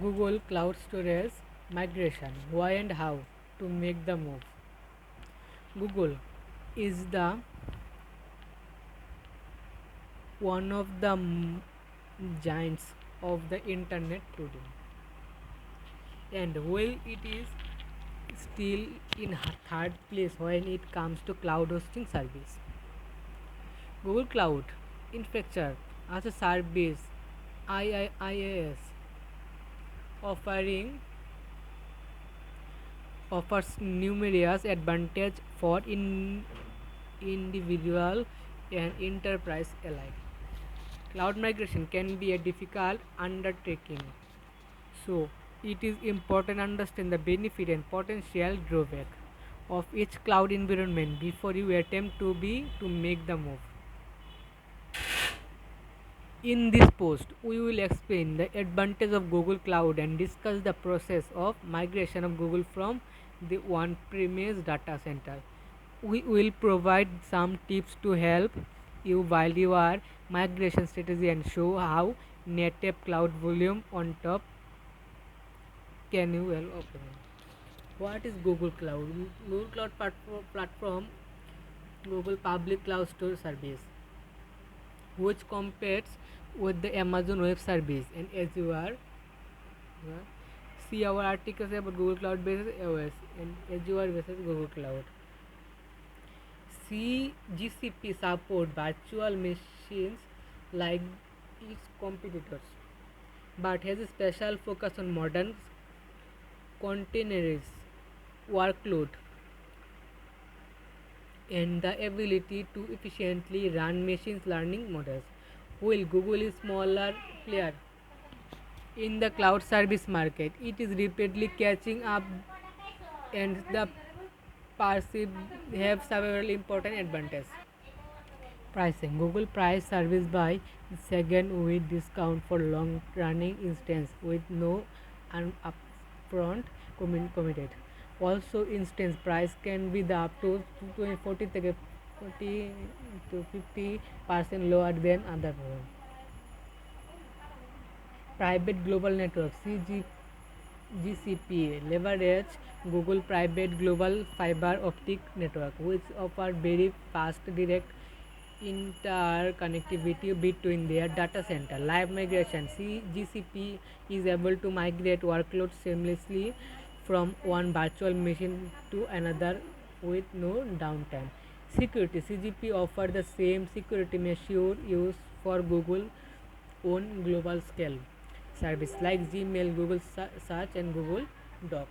Google Cloud Storage migration. Why and how to make the move? Google is the one of the giants of the internet today, and while it is still in third place when it comes to cloud hosting service, Google Cloud Infrastructure as a service IaaS offering offers numerous advantages for individual and enterprise alike. Cloud migration can be a difficult undertaking, so it is important to understand the benefit and potential drawback of each cloud environment before you attempt to make the move. In this post, we will explain the advantage of Google Cloud and discuss the process of migration of Google from the on-premise data center. We will provide some tips to help you while you are migration strategy and show how native cloud volume on top can you well open. What is Google Cloud? Google Cloud platform Google Public Cloud Store Service, which competes with the Amazon Web Service and Azure. See our articles about Google Cloud versus AOS and Azure versus Google Cloud. See GCP support virtual machines like its competitors, but has a special focus on modern containers workload and the ability to efficiently run machine learning models. While Google is smaller player in the cloud service market, it is rapidly catching up and the perceive have several important advantages. Pricing. Google price service by second with discount for long running instance with no upfront committed. Also instance price can be the up to 40 to 50% lower than other program. Private global network GCP leverage Google private global fiber optic network, which offer very fast direct interconnectivity between their data center. Live migration. GCP is able to migrate workloads seamlessly from one virtual machine to another with no downtime. Security. CGP offer the same security measure used for Google on global scale service like Gmail, Google Search and Google Doc.